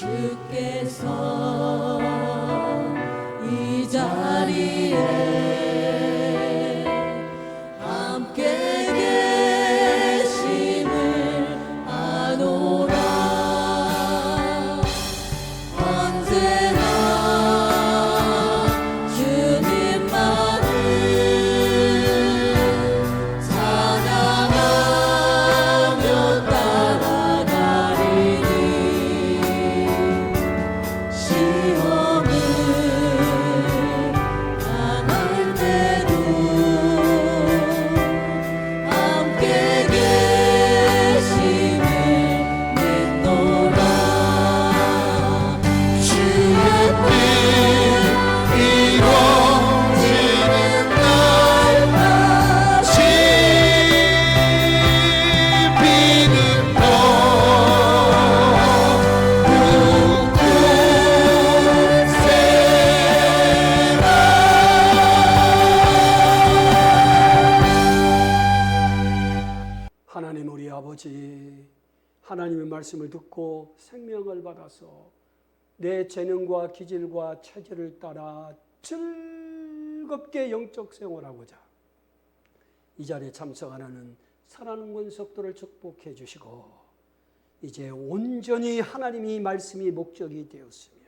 주께서 이 자리에 함께 계심을 아노라. 언제나 주님만을 찬양하며 따라가리니 시험을 당할 때도 함께 계심을 믿노라. 주의 뜻 이루어지는 날까지 비는 더 하나님 우리 아버지, 하나님의 말씀을 듣고 생명을 받아서 내 재능과 기질과 체질을 따라 즐겁게 영적 생활하고자 이 자리에 참석하는 사랑하는 권속들을 축복해 주시고, 이제 온전히 하나님이 말씀이 목적이 되었으면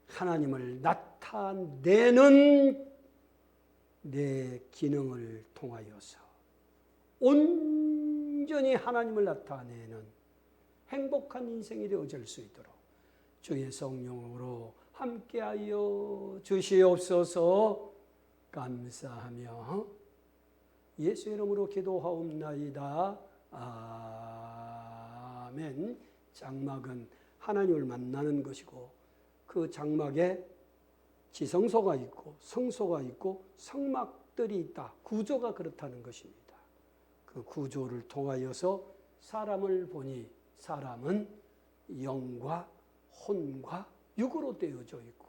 하나님을 나타내는 내 기능을 통하여서 온전히 하나님을 나타내는 행복한 인생이 되어질 수 있도록 주의 성령으로 함께하여 주시옵소서. 감사하며 예수의 이름으로 기도하옵나이다. 아멘. 장막은 하나님을 만나는 것이고 그 장막에 지성소가 있고 성소가 있고 성막들이 있다. 구조가 그렇다는 것입니다. 그 구조를 통하여서 사람을 보니 사람은 영과 혼과 육으로 되어져 있고,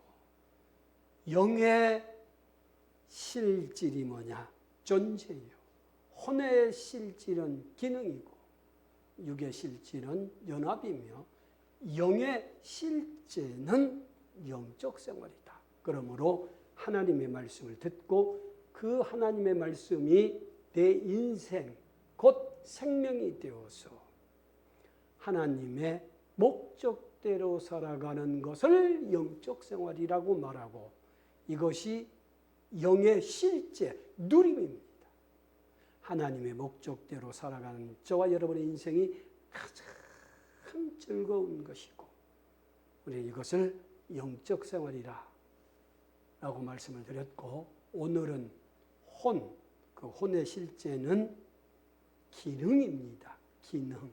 영의 실질이 뭐냐? 존재예요. 혼의 실질은 기능이고 육의 실질은 연합이며 영의 실제는 영적 생활이다. 그러므로 하나님의 말씀을 듣고 그 하나님의 말씀이 내 인생 곧 생명이 되어서 하나님의 목적대로 살아가는 것을 영적 생활이라고 말하고, 이것이 영의 실제 누림입니다. 하나님의 목적대로 살아가는 저와 여러분의 인생이 가장 즐거운 것이고, 우리 이것을 영적 생활이라 라고 말씀을 드렸고, 오늘은 그 혼의 실제는 기능입니다. 기능.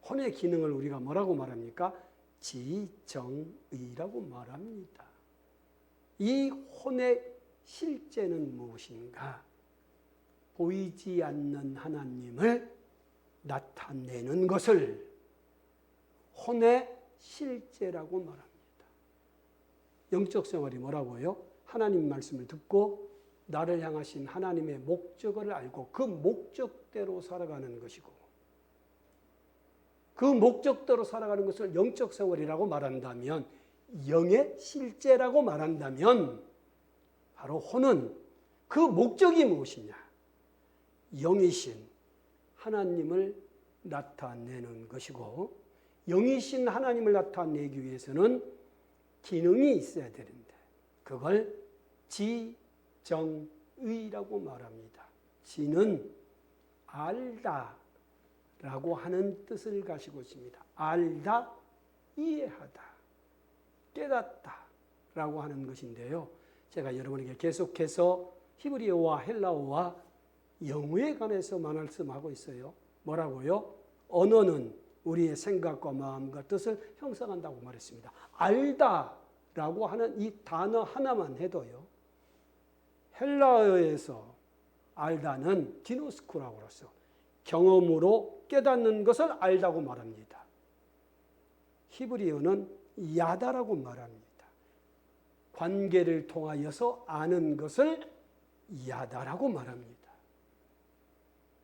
혼의 기능을 우리가 뭐라고 말합니까? 지정의라고 말합니다. 이 혼의 실제는 무엇인가? 보이지 않는 하나님을 나타내는 것을 혼의 실제라고 말합니다. 영적 생활이 뭐라고요? 하나님 말씀을 듣고 나를 향하신 하나님의 목적을 알고 그 목적대로 살아가는 것이고, 그 목적대로 살아가는 것을 영적 생활이라고 말한다면, 영의 실제라고 말한다면 바로 혼은 그 목적이 무엇이냐? 영이신 하나님을 나타내는 것이고, 영이신 하나님을 나타내기 위해서는 기능이 있어야 되는데 그걸 지정의라고 말합니다. 지는 알다라고 하는 뜻을 가지고 있습니다. 알다, 이해하다, 깨닫다라고 하는 것인데요. 제가 여러분에게 계속해서 히브리어와 헬라어와 영어에 관해서 말씀하고 있어요. 뭐라고요? 언어는 우리의 생각과 마음과 뜻을 형성한다고 말했습니다. 알다라고 하는 이 단어 하나만 해도요, 헬라어에서 알다는 디노스코라고 그랬어요. 경험으로 깨닫는 것을 알다고 말합니다. 히브리어는 야다라고 말합니다. 관계를 통하여서 아는 것을 야다라고 말합니다.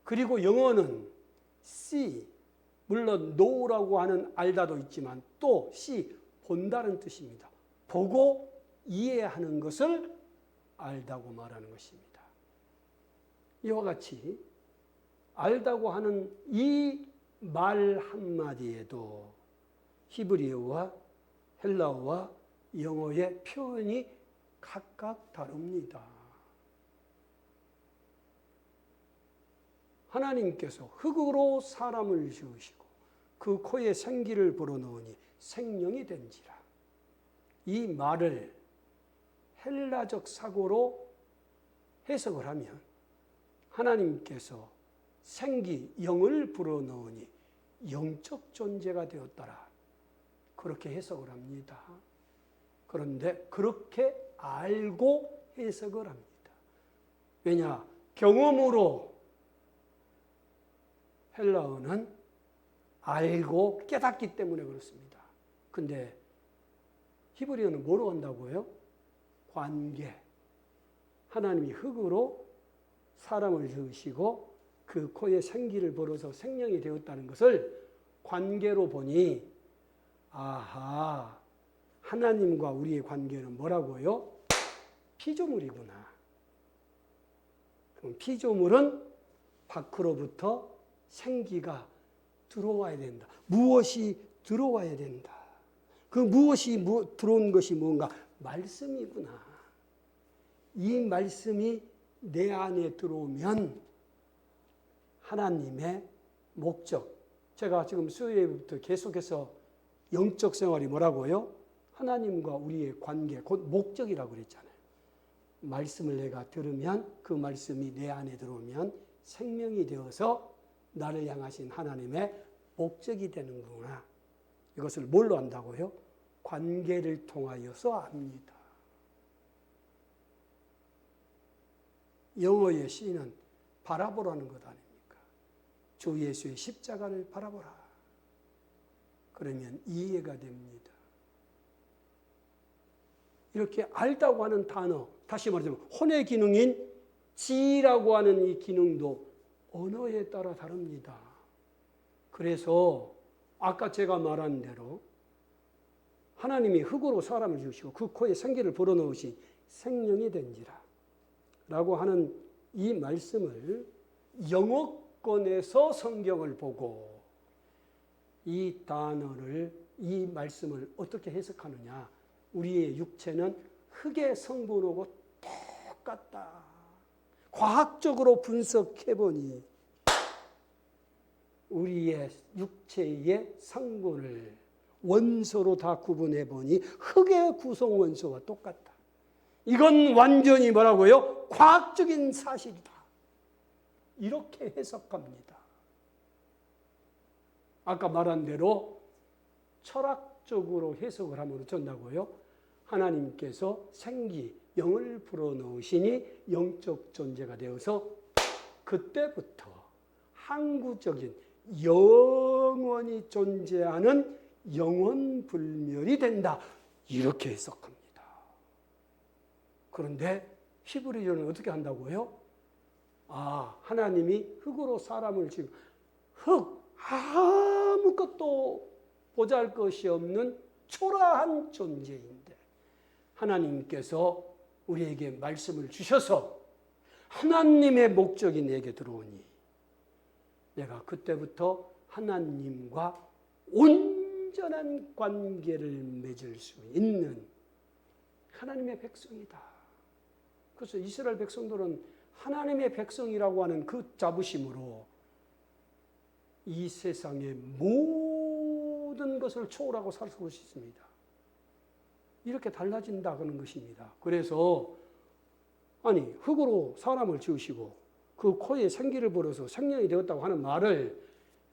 그리고 영어는 see, 물론 know라고 하는 알다도 있지만 또 see, 본다는 뜻입니다. 보고 이해하는 것을 알다고 말하는 것입니다. 이와 같이 알다고 하는 이 말 한마디에도 히브리어와 헬라어와 영어의 표현이 각각 다릅니다. 하나님께서 흙으로 사람을 지으시고 그 코에 생기를 불어넣으니 생명이 된지라. 이 말을 헬라적 사고로 해석을 하면 하나님께서 생기, 영을 불어넣으니 영적 존재가 되었더라. 그렇게 해석을 합니다. 그런데 그렇게 알고 해석을 합니다. 왜냐? 경험으로 헬라어는 알고 깨닫기 때문에 그렇습니다. 근데 히브리어는 뭐로 한다고요? 관계. 하나님이 흙으로 사람을 지으시고 그 코에 생기를 불어서 생명이 되었다는 것을 관계로 보니 아하, 하나님과 우리의 관계는 뭐라고요? 피조물이구나. 그럼 피조물은 밖으로부터 생기가 들어와야 된다. 무엇이 들어와야 된다. 그 무엇이 들어온 것이 뭔가? 말씀이구나. 이 말씀이 내 안에 들어오면 하나님의 목적. 제가 지금 수요일부터 계속해서 영적 생활이 뭐라고요? 하나님과 우리의 관계, 곧 목적이라고 그랬잖아요. 말씀을 내가 들으면 그 말씀이 내 안에 들어오면 생명이 되어서 나를 향하신 하나님의 목적이 되는구나. 이것을 뭘로 안다고요? 관계를 통하여서 압니다. 영어의 시는 바라보라는 것 아닙니까? 주 예수의 십자가를 바라보라. 그러면 이해가 됩니다. 이렇게 알다고 하는 단어, 다시 말하자면 혼의 기능인 지라고 하는 이 기능도 언어에 따라 다릅니다. 그래서 아까 제가 말한 대로 하나님이 흙으로 사람을 지으시고 그 코에 생기를 불어넣으신 생명이 된지라 라고 하는 이 말씀을 영어권에서 성경을 보고 이 단어를, 이 말씀을 어떻게 해석하느냐. 우리의 육체는 흙의 성분하고 똑같다. 과학적으로 분석해보니 우리의 육체의 성분을 원소로 다 구분해보니 흙의 구성 원소와 똑같다. 이건 완전히 뭐라고요? 과학적인 사실이다. 이렇게 해석합니다. 아까 말한 대로 철학적으로 해석을 하면 어쩐다고요? 하나님께서 생기, 영을 불어넣으시니 영적 존재가 되어서 그때부터 항구적인 영원히 존재하는 영원불멸이 된다. 이렇게 해석합니다. 그런데 히브리어는 어떻게 한다고요? 하나님이 흙으로 사람을 지금 흙, 아무것도 보잘것이 없는 초라한 존재인데 하나님께서 우리에게 말씀을 주셔서 하나님의 목적이 내게 들어오니 내가 그때부터 하나님과 온전한 관계를 맺을 수 있는 하나님의 백성이다. 그래서 이스라엘 백성들은 하나님의 백성이라고 하는 그 자부심으로 이 세상의 모든 것을 초월하고 살 수 있습니다. 이렇게 달라진다는 것입니다. 그래서 흙으로 사람을 지으시고 그 코에 생기를 불어서 생명이 되었다고 하는 말을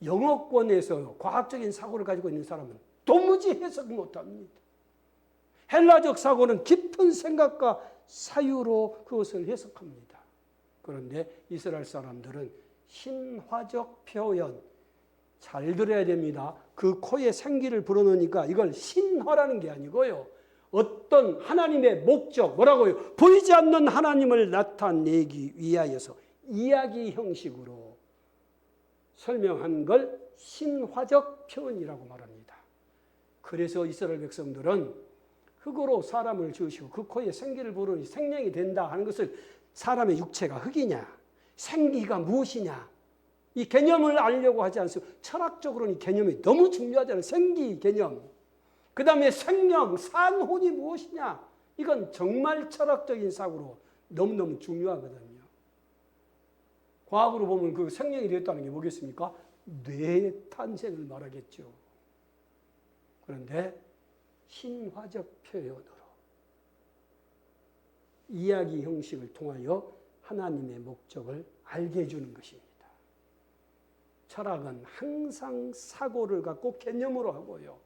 영어권에서 과학적인 사고를 가지고 있는 사람은 도무지 해석 못합니다. 헬라적 사고는 깊은 생각과 사유로 그것을 해석합니다. 그런데 이스라엘 사람들은 신화적 표현, 잘 들어야 됩니다. 그 코에 생기를 불어넣으니까 이걸 신화라는 게 아니고요. 어떤 하나님의 목적, 뭐라고요? 보이지 않는 하나님을 나타내기 위하여서 이야기 형식으로 설명한 걸 신화적 표현이라고 말합니다. 그래서 이스라엘 백성들은 흙으로 사람을 지으시고 그 코에 생기를 부르니 생명이 된다 하는 것을 사람의 육체가 흙이냐, 생기가 무엇이냐, 이 개념을 알려고 하지 않습니다. 철학적으로는 이 개념이 너무 중요하잖아요. 생기 개념. 그 다음에 생명, 산혼이 무엇이냐. 이건 정말 철학적인 사고로 너무너무 중요하거든요. 과학으로 보면 그 생명이 되었다는 게 뭐겠습니까? 뇌의 탄생을 말하겠죠. 그런데 신화적 표현으로 이야기 형식을 통하여 하나님의 목적을 알게 해주는 것입니다. 철학은 항상 사고를 갖고 개념으로 하고요.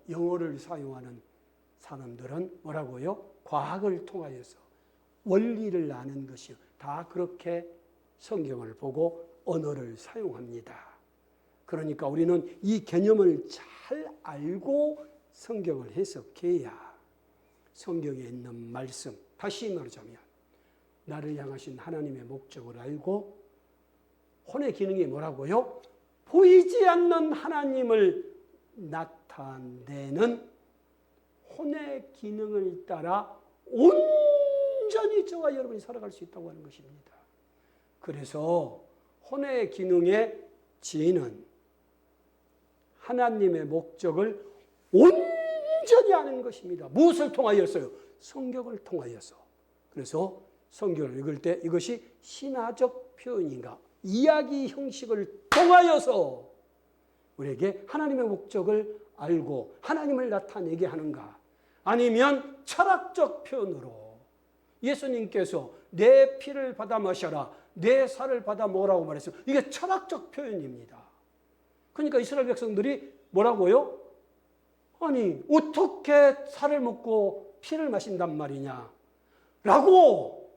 영어를 사용하는 사람들은 뭐라고요? 과학을 통하여서 원리를 아는 것이요. 다 그렇게 성경을 보고 언어를 사용합니다. 그러니까 우리는 이 개념을 잘 알고 성경을 해석해야 성경에 있는 말씀, 다시 말하자면 나를 향하신 하나님의 목적을 알고 혼의 기능이 뭐라고요? 보이지 않는 하나님을 나타내는 혼의 기능을 따라 온전히 저와 여러분이 살아갈 수 있다고 하는 것입니다. 그래서 혼의 기능의 지혜는 하나님의 목적을 온전히 아는 것입니다. 무엇을 통하여서요? 성경을 통하여서. 그래서 성경을 읽을 때 이것이 신화적 표현인가? 이야기 형식을 통하여서 우리에게 하나님의 목적을 알고 하나님을 나타내게 하는가? 아니면 철학적 표현으로 예수님께서 내 피를 받아 마셔라, 내 살을 받아 먹으라고 말했어요. 이게 철학적 표현입니다. 그러니까 이스라엘 백성들이 뭐라고요? 아니 어떻게 살을 먹고 피를 마신단 말이냐? 라고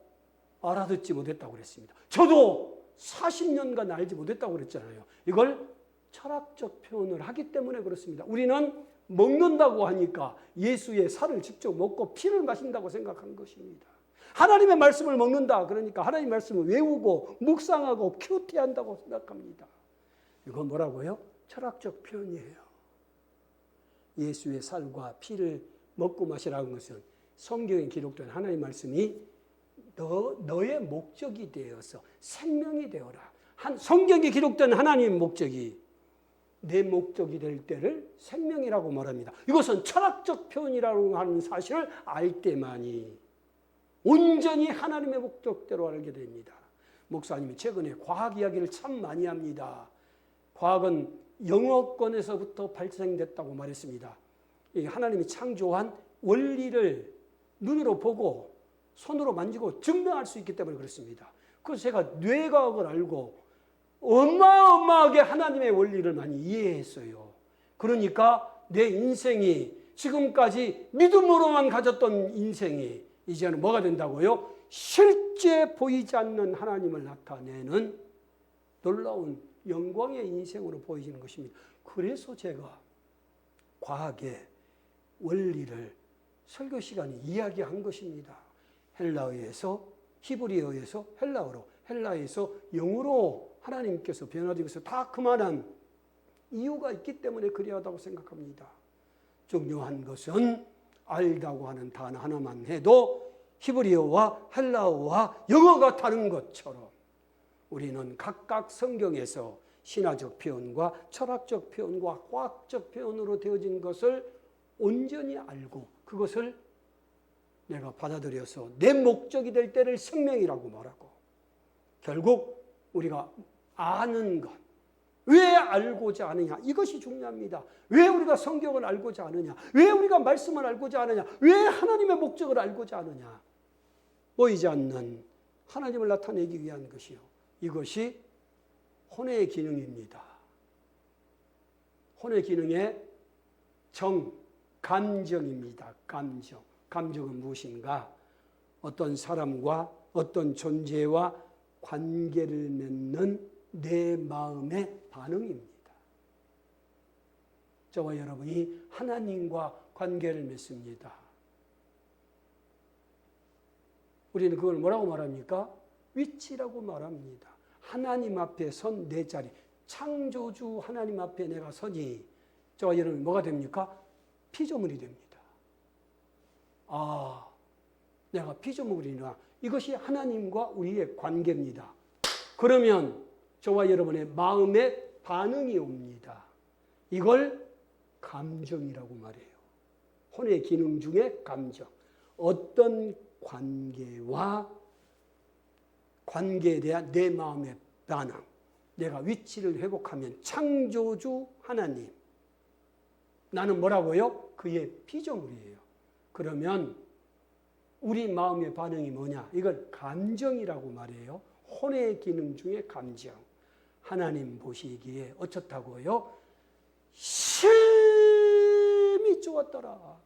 알아듣지 못했다고 그랬습니다. 저도 40년간 알지 못했다고 그랬잖아요. 이걸 철학적 표현을 하기 때문에 그렇습니다. 우리는 먹는다고 하니까 예수의 살을 직접 먹고 피를 마신다고 생각한 것입니다. 하나님의 말씀을 먹는다 그러니까 하나님의 말씀을 외우고 묵상하고 큐티한다고 생각합니다. 이건 뭐라고요? 철학적 표현이에요. 예수의 살과 피를 먹고 마시라는 것은 성경에 기록된 하나님의 말씀이 너의 목적이 되어서 생명이 되어라. 성경에 기록된 하나님의 목적이 내 목적이 될 때를 생명이라고 말합니다. 이것은 철학적 표현이라고 하는 사실을 알 때만이 온전히 하나님의 목적대로 알게 됩니다. 목사님이 최근에 과학 이야기를 참 많이 합니다. 과학은 영어권에서부터 발생됐다고 말했습니다. 하나님이 창조한 원리를 눈으로 보고 손으로 만지고 증명할 수 있기 때문에 그렇습니다. 그래서 제가 뇌과학을 알고 어마어마하게 하나님의 원리를 많이 이해했어요. 그러니까 내 인생이 지금까지 믿음으로만 가졌던 인생이 이제는 뭐가 된다고요? 실제 보이지 않는 하나님을 나타내는 놀라운 영광의 인생으로 보여지는 것입니다. 그래서 제가 과학의 원리를 설교 시간에 이야기한 것입니다. 헬라어에서 히브리어에서 헬라어로, 헬라에서 영어로 하나님께서 변화되어서 다 그만한 이유가 있기 때문에 그리하다고 생각합니다. 중요한 것은 알다고 하는 단어 하나만 해도 히브리어와 헬라어와 영어가 다른 것처럼 우리는 각각 성경에서 신화적 표현과 철학적 표현과 과학적 표현으로 되어진 것을 온전히 알고 그것을 내가 받아들여서 내 목적이 될 때를 생명이라고 말하고 결국 우리가 아는 것, 왜 알고자 하느냐? 이것이 중요합니다. 왜 우리가 성경을 알고자 하느냐? 왜 우리가 말씀을 알고자 하느냐? 왜 하나님의 목적을 알고자 하느냐? 보이지 않는 하나님을 나타내기 위한 것이요. 이것이 혼의 기능입니다. 혼의 기능의 감정입니다. 감정은 무엇인가? 어떤 사람과 어떤 존재와 관계를 맺는 내 마음의 반응입니다. 저와 여러분이 하나님과 관계를 맺습니다. 우리는 그걸 뭐라고 말합니까? 위치라고 말합니다. 하나님 앞에 선 내 자리. 창조주 하나님 앞에 내가 서니 저와 여러분 뭐가 됩니까? 피조물이 됩니다. 아, 내가 피조물이나 이것이 하나님과 우리의 관계입니다. 그러면 저와 여러분의 마음에 반응이 옵니다. 이걸 감정이라고 말해요. 혼의 기능 중에 감정. 어떤 관계에 대한 내 마음의 반응. 내가 위치를 회복하면 창조주 하나님. 나는 뭐라고요? 그의 피조물이에요. 그러면 우리 마음의 반응이 뭐냐? 이걸 감정이라고 말해요. 혼의 기능 중에 감정. 하나님 보시기에 어떻다고요? 심히 좋았더라.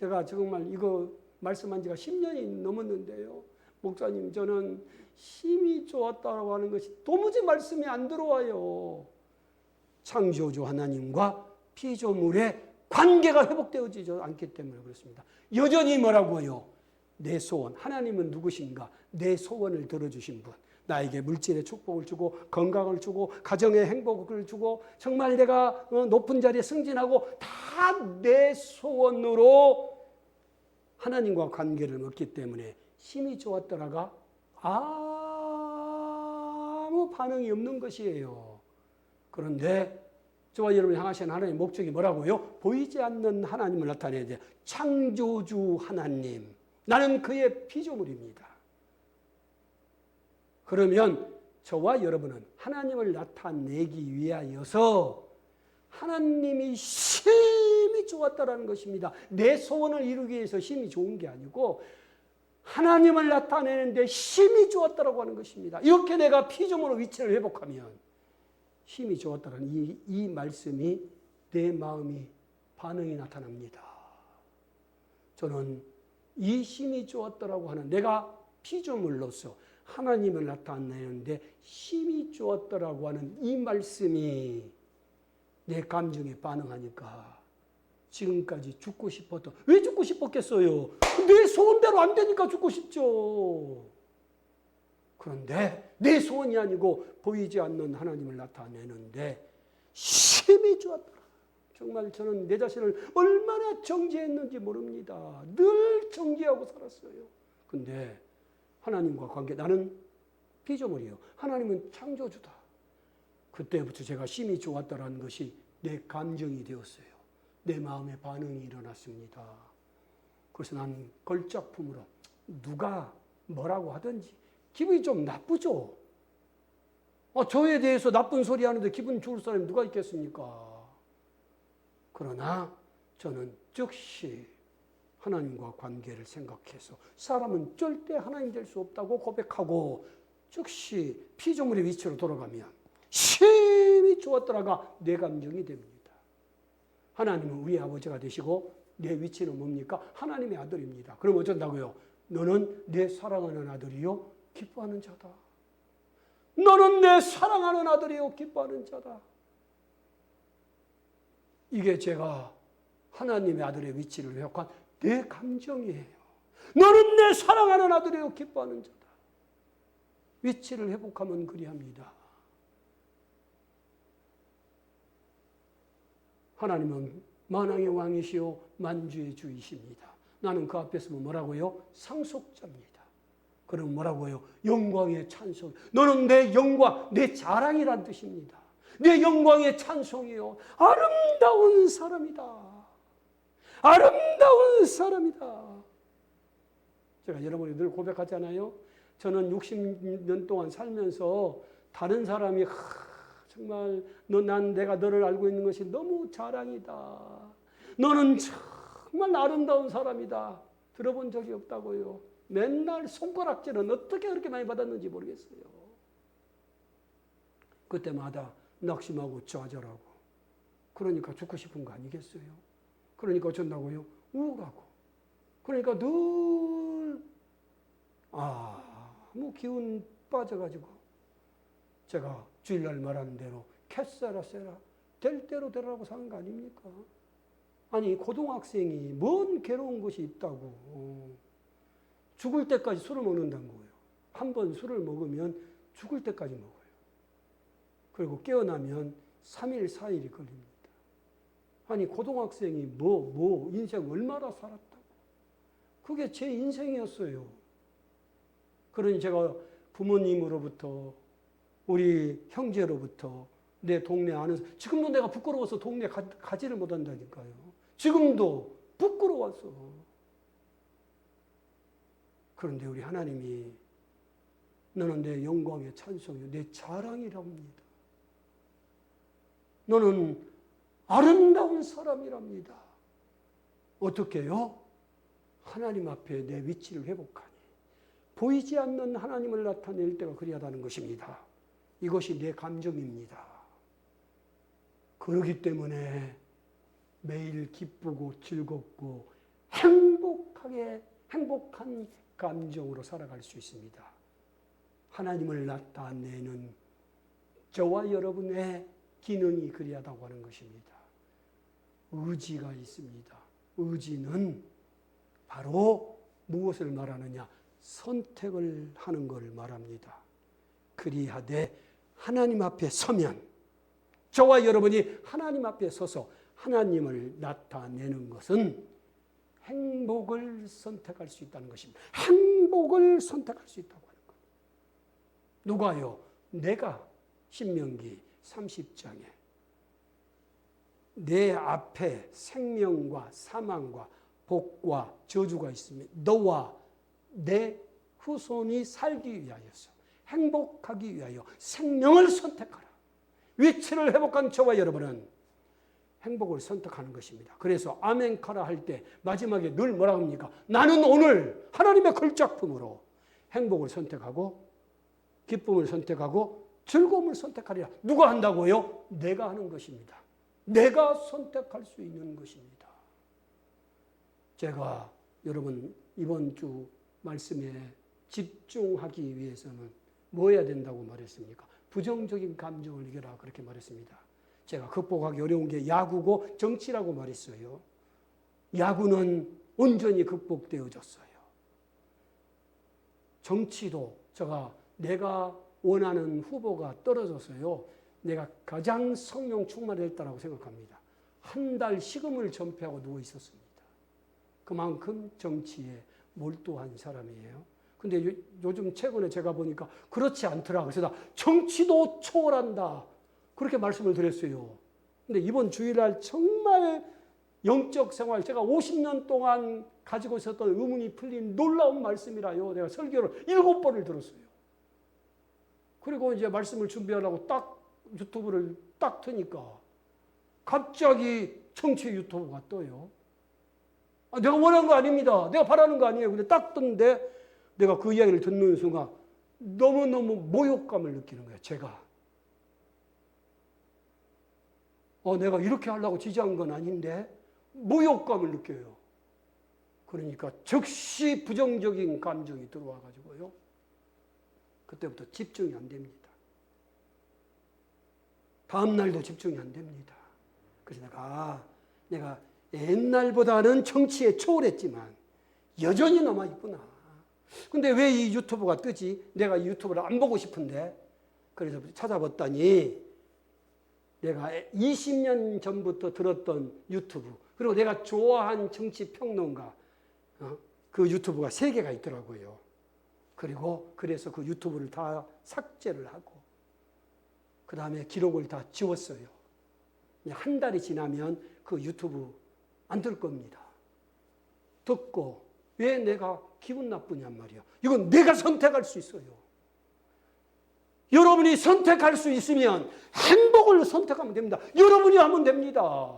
제가 정말 이거 말씀한 지가 10년이 넘었는데요. 목사님, 저는 심히 좋았다라고 하는 것이 도무지 말씀이 안 들어와요. 창조주 하나님과 피조물의 관계가 회복되어지지 않기 때문에 그렇습니다. 여전히 뭐라고요? 내 소원, 하나님은 누구신가? 내 소원을 들어주신 분. 나에게 물질의 축복을 주고 건강을 주고 가정의 행복을 주고 정말 내가 높은 자리에 승진하고 다 내 소원으로 하나님과 관계를 맺기 때문에 심히 좋았더라가 아무 반응이 없는 것이에요. 그런데 저와 여러분이 향하신 하나님의 목적이 뭐라고요? 보이지 않는 하나님을 나타내야 돼요. 창조주 하나님. 나는 그의 피조물입니다. 그러면 저와 여러분은 하나님을 나타내기 위하여서 하나님이 심히 좋았다라는 것입니다. 내 소원을 이루기 위해서 심히 좋은 게 아니고 하나님을 나타내는데 심히 좋았다라고 하는 것입니다. 이렇게 내가 피조물로 위치를 회복하면 심히 좋았다라는 이 말씀이 내 마음이 반응이 나타납니다. 저는 이 심히 좋았다라고 하는 내가 피조물로서 하나님을 나타내는데 심히 좋았다라고 하는 이 말씀이 내 감정에 반응하니까 지금까지 죽고 싶었던, 왜 죽고 싶었겠어요? 내 소원대로 안 되니까 죽고 싶죠. 그런데 내 소원이 아니고 보이지 않는 하나님을 나타내는데 심히 좋았더라. 정말 저는 내 자신을 얼마나 정죄했는지 모릅니다. 늘 정죄하고 살았어요. 근데 하나님과 관계, 나는 피조물이요. 하나님은 창조주다. 그때부터 제가 심히 좋았다라는 것이 내 감정이 되었어요. 내 마음의 반응이 일어났습니다. 그래서 난 걸작품으로 누가 뭐라고 하든지 기분이 좀 나쁘죠. 저에 대해서 나쁜 소리 하는데 기분 좋을 사람이 누가 있겠습니까? 그러나 저는 즉시 하나님과 관계를 생각해서 사람은 절대 하나님 될 수 없다고 고백하고 즉시 피조물의 위치로 돌아가면 심히 좋았더라가 내 감정이 됩니다. 하나님은 우리 아버지가 되시고 내 위치는 뭡니까? 하나님의 아들입니다. 그럼 어쩐다고요? 너는 내 사랑하는 아들이요 기뻐하는 자다. 너는 내 사랑하는 아들이요 기뻐하는 자다. 이게 제가 하나님의 아들의 위치를 회복한 내 감정이에요. 너는 내 사랑하는 아들이요 기뻐하는 자다. 위치를 회복하면 그리합니다. 하나님은 만왕의 왕이시요 만주의 주이십니다. 나는 그 앞에서 뭐라고요? 상속자입니다. 그럼 뭐라고요? 영광의 찬송. 너는 내 영광, 내 자랑이란 뜻입니다. 내 영광의 찬송이요. 아름다운 사람이다. 아름다운 사람이다. 제가 여러분이 늘 고백하잖아요. 저는 60년 동안 살면서 다른 사람이 정말 난 내가 너를 알고 있는 것이 너무 자랑이다. 너는 정말 아름다운 사람이다. 들어본 적이 없다고요. 맨날 손가락질은 어떻게 그렇게 많이 받았는지 모르겠어요. 그때마다 낙심하고 좌절하고 그러니까 죽고 싶은 거 아니겠어요? 그러니까 어쩐다고요? 우울하고 그러니까 늘 뭐 기운 빠져가지고 제가 주일날 말하는 대로 캐세라 세라 될 대로 되라고 사는 거 아닙니까? 아니 고등학생이 뭔 괴로운 것이 있다고 죽을 때까지 술을 먹는다는 거예요. 한 번 술을 먹으면 죽을 때까지 먹어요. 그리고 깨어나면 3일, 4일이 걸립니다. 아니 고등학생이 인생 얼마나 살았다고. 그게 제 인생이었어요. 그러니 제가 부모님으로부터 우리 형제로부터 내 동네 아는 지금도 내가 부끄러워서 동네 가지를 못한다니까요. 지금도 부끄러워서. 그런데 우리 하나님이 너는 내 영광의 찬송이요 내 자랑이랍니다. 너는 아름다운 사람이랍니다. 어떻게 해요? 하나님 앞에 내 위치를 회복하니 보이지 않는 하나님을 나타낼 때가 그리하다는 것입니다. 이것이 내 감정입니다. 그렇기 때문에 매일 기쁘고 즐겁고 행복한 감정으로 살아갈 수 있습니다. 하나님을 나타내는 저와 여러분의 기능이 그리하다고 하는 것입니다. 의지가 있습니다. 의지는 바로 무엇을 말하느냐? 선택을 하는 것을 말합니다. 그리하되 하나님 앞에 서면 저와 여러분이 하나님 앞에 서서 하나님을 나타내는 것은 행복을 선택할 수 있다는 것입니다. 행복을 선택할 수 있다고 하는 것. 누가요? 내가 신명기 30장에 내 앞에 생명과 사망과 복과 저주가 있으며 너와 내 후손이 살기 위하여서 행복하기 위하여 생명을 선택하라. 위치를 회복한 저와 여러분은 행복을 선택하는 것입니다. 그래서 아멘카라 할 때 마지막에 늘 뭐라고 합니까? 나는 오늘 하나님의 걸작품으로 행복을 선택하고 기쁨을 선택하고 즐거움을 선택하리라. 누가 한다고요? 내가 하는 것입니다. 내가 선택할 수 있는 것입니다. 제가 여러분 이번 주 말씀에 집중하기 위해서는 뭐 해야 된다고 말했습니까? 부정적인 감정을 이겨라 그렇게 말했습니다. 제가 극복하기 어려운 게 야구고 정치라고 말했어요. 야구는 온전히 극복되어졌어요. 정치도 내가 원하는 후보가 떨어져서요. 내가 가장 성령 충만했다고 생각합니다. 한 달 식음을 전폐하고 누워 있었습니다. 그만큼 정치에 몰두한 사람이에요. 근데 요즘 최근에 제가 보니까 그렇지 않더라. 그래서 나 정치도 초월한다. 그렇게 말씀을 드렸어요. 근데 이번 주일날 정말 영적 생활, 제가 50년 동안 가지고 있었던 의문이 풀린 놀라운 말씀이라요. 내가 설교를 7번을 들었어요. 그리고 이제 말씀을 준비하려고 딱 유튜브를 딱 트니까 갑자기 정치 유튜브가 떠요. 내가 원하는 거 아닙니다. 내가 바라는 거 아니에요. 근데 딱 떴는데 내가 그 이야기를 듣는 순간 너무너무 모욕감을 느끼는 거예요. 제가. 내가 이렇게 하려고 지지한 건 아닌데 모욕감을 느껴요. 그러니까 즉시 부정적인 감정이 들어와 가지고요. 그때부터 집중이 안 됩니다. 다음 날도 집중이 안 됩니다. 그래서 내가 옛날보다는 정치에 초월했지만 여전히 남아있구나. 근데 왜 이 유튜브가 뜨지? 내가 이 유튜브를 안 보고 싶은데. 그래서 찾아봤더니 내가 20년 전부터 들었던 유튜브, 그리고 내가 좋아한 정치 평론가, 그 유튜브가 3개가 있더라고요. 그래서 그 유튜브를 다 삭제를 하고 그 다음에 기록을 다 지웠어요. 한 달이 지나면 그 유튜브 안 들 겁니다. 듣고 왜 내가 기분 나쁘냔 말이야. 이건 내가 선택할 수 있어요. 여러분이 선택할 수 있으면 행복을 선택하면 됩니다. 여러분이 하면 됩니다.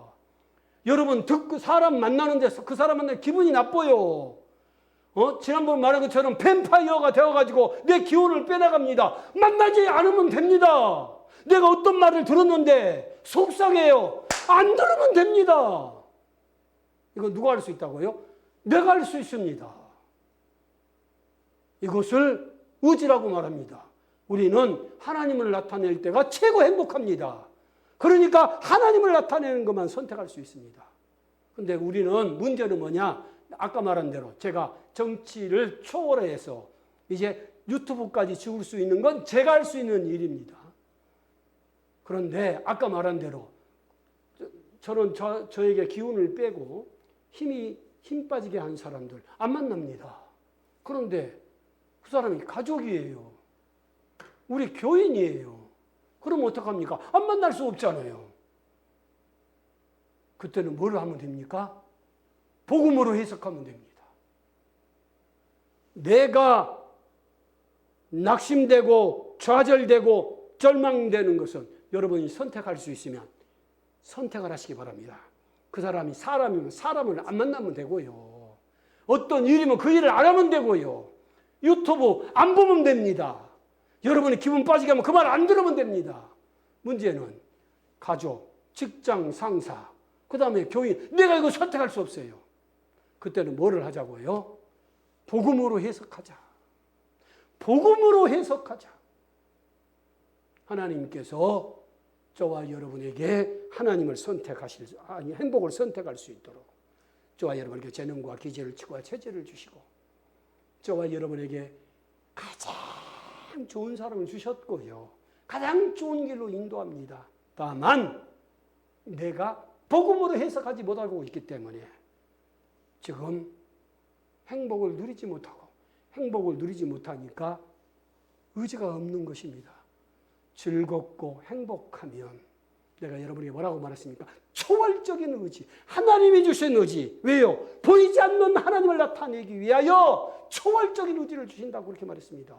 여러분 듣고 사람 만나는 데서 그 사람 만나면 기분이 나빠요. 지난번 말한 것처럼 뱀파이어가 되어가지고 내 기운을 빼나갑니다. 만나지 않으면 됩니다. 내가 어떤 말을 들었는데 속상해요. 안 들으면 됩니다. 이거 누가 할 수 있다고요? 내가 할 수 있습니다. 이것을 의지라고 말합니다. 우리는 하나님을 나타낼 때가 최고 행복합니다. 그러니까 하나님을 나타내는 것만 선택할 수 있습니다. 근데 우리는 문제는 뭐냐? 아까 말한 대로 제가 정치를 초월해서 이제 유튜브까지 지울 수 있는 건 제가 할 수 있는 일입니다. 그런데 아까 말한 대로 저는 저에게 기운을 빼고 힘 빠지게 한 사람들 안 만납니다. 그런데 그 사람이 가족이에요. 우리 교인이에요. 그럼 어떡합니까? 안 만날 수 없잖아요. 그때는 뭘 하면 됩니까? 복음으로 해석하면 됩니다. 내가 낙심되고 좌절되고 절망되는 것은 여러분이 선택할 수 있으면 선택을 하시기 바랍니다. 그 사람이 사람이면 사람을 안 만나면 되고요. 어떤 일이면 그 일을 안 하면 되고요. 유튜브 안 보면 됩니다. 여러분이 기분 빠지게 하면 그 말 안 들으면 됩니다. 문제는 가족, 직장, 상사, 그 다음에 교인. 내가 이거 선택할 수 없어요. 그때는 뭐를 하자고요? 복음으로 해석하자. 복음으로 해석하자. 하나님께서 저와 여러분에게 하나님을 행복을 선택할 수 있도록 저와 여러분에게 재능과 기질을 치과 체질을 주시고 저와 여러분에게 가장 좋은 사람을 주셨고요. 가장 좋은 길로 인도합니다. 다만 내가 복음으로 해석하지 못하고 있기 때문에 지금 행복을 누리지 못하고 행복을 누리지 못하니까 의지가 없는 것입니다. 즐겁고 행복하면 내가 여러분에게 뭐라고 말했습니까? 초월적인 의지, 하나님이 주신 의지. 왜요? 보이지 않는 하나님을 나타내기 위하여 초월적인 의지를 주신다고 그렇게 말했습니다.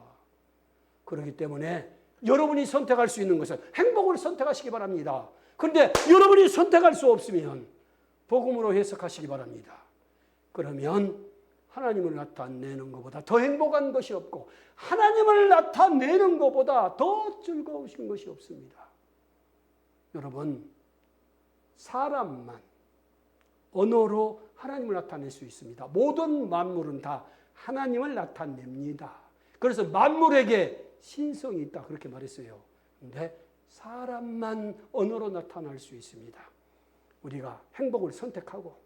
그렇기 때문에 여러분이 선택할 수 있는 것은 행복을 선택하시기 바랍니다. 그런데 여러분이 선택할 수 없으면 복음으로 해석하시기 바랍니다. 그러면 하나님을 나타내는 것보다 더 행복한 것이 없고 하나님을 나타내는 것보다 더 즐거우신 것이 없습니다. 여러분, 사람만 언어로 하나님을 나타낼 수 있습니다. 모든 만물은 다 하나님을 나타냅니다. 그래서 만물에게 신성이 있다 그렇게 말했어요. 그런데 사람만 언어로 나타날 수 있습니다. 우리가 행복을 선택하고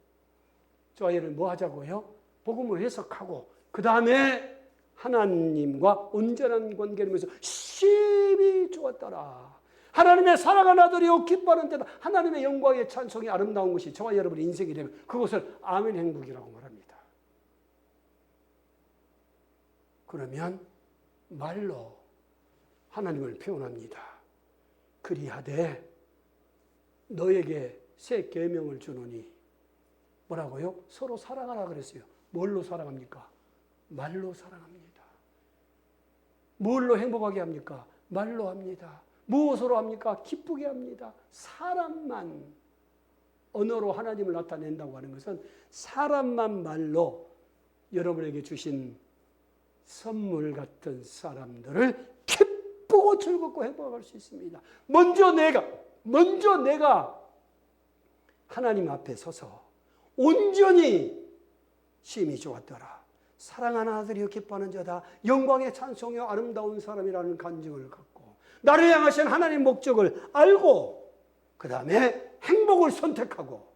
저와 여러분 뭐 하자고요? 복음을 해석하고 그 다음에 하나님과 온전한 관계를 위해서 심히 좋았더라. 하나님의 사랑하는 아들이요 기뻐하는 때다. 하나님의 영광의 찬송이 아름다운 것이 저와 여러분의 인생이 되면 그것을 아멘 행복이라고 말합니다. 그러면 말로 하나님을 표현합니다. 그리하되 너에게 새 계명을 주노니 뭐라고요? 서로 사랑하라 그랬어요. 뭘로 사랑합니까? 말로 사랑합니다. 뭘로 행복하게 합니까? 말로 합니다. 무엇으로 합니까? 기쁘게 합니다. 사람만 언어로 하나님을 나타낸다고 하는 것은 사람만 말로 여러분에게 주신 선물 같은 사람들을 기쁘고 즐겁고 행복할 수 있습니다. 먼저 내가 하나님 앞에 서서 온전히 심히 좋았더라. 사랑하는 아들이여 기뻐하는 자다. 영광의 찬송이요 아름다운 사람이라는 간증을 갖고 나를 향하신 하나님의 목적을 알고 그 다음에 행복을 선택하고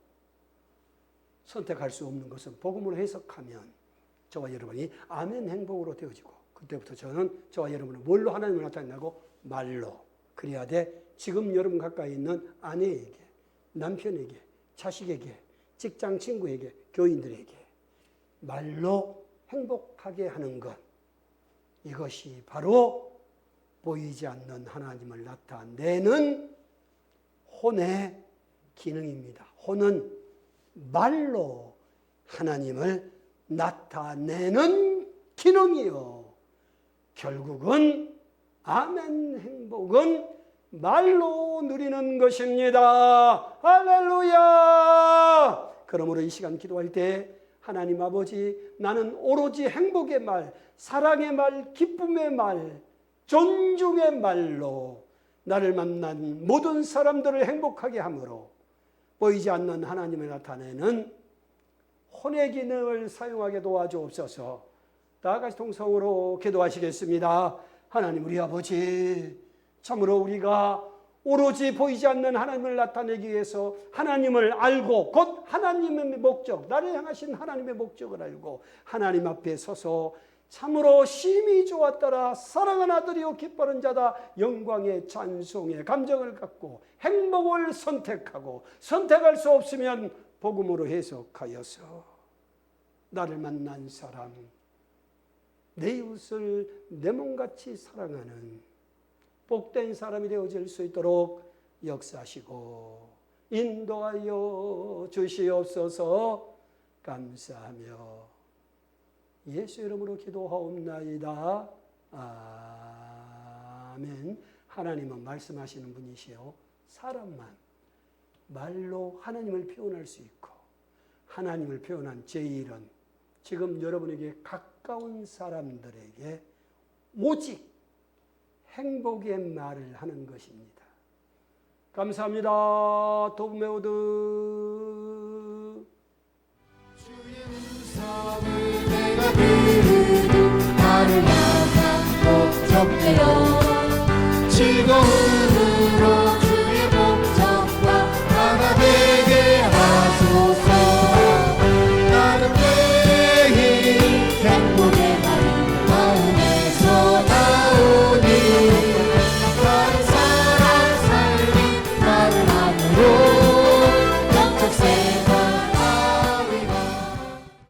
선택할 수 없는 것은 복음으로 해석하면 저와 여러분이 아멘 행복으로 되어지고 그때부터 저는 저와 여러분은 뭘로 하나님을 나타내고 말로 그래야 돼. 지금 여러분 가까이 있는 아내에게 남편에게 자식에게 직장 친구에게 교인들에게 말로 행복하게 하는 것 이것이 바로 보이지 않는 하나님을 나타내는 혼의 기능입니다. 혼은 말로 하나님을 나타내는 기능이요. 결국은 아멘 행복은 말로 누리는 것입니다. 할렐루야! 그러므로 이 시간 기도할 때 하나님 아버지 나는 오로지 행복의 말, 사랑의 말, 기쁨의 말, 존중의 말로 나를 만난 모든 사람들을 행복하게 함으로 보이지 않는 하나님을 나타내는 혼의 기능을 사용하게 도와주옵소서. 다 같이 통성으로 기도하시겠습니다. 하나님 우리 아버지 참으로 우리가 오로지 보이지 않는 하나님을 나타내기 위해서 하나님을 알고 곧 하나님의 목적 나를 향하신 하나님의 목적을 알고 하나님 앞에 서서 참으로 심히 좋았더라. 사랑하는 아들이요 기뻐하는 자다. 영광의 찬송의 감정을 갖고 행복을 선택하고 선택할 수 없으면 복음으로 해석하여서 나를 만난 사람, 내 이웃을 내 몸같이 사랑하는 복된 사람이 되어질 수 있도록 역사하시고 인도하여 주시옵소서. 감사하며 예수 이름으로 기도하옵나이다. 아멘. 하나님은 말씀하시는 분이시요 사람만 말로 하나님을 표현할 수 있고 하나님을 표현한 제1은 지금 여러분에게 가까운 사람들에게 오직 행복의 말을 하는 것입니다. 감사합니다. 도브메오드 주의 음성을 내가 들으니 나를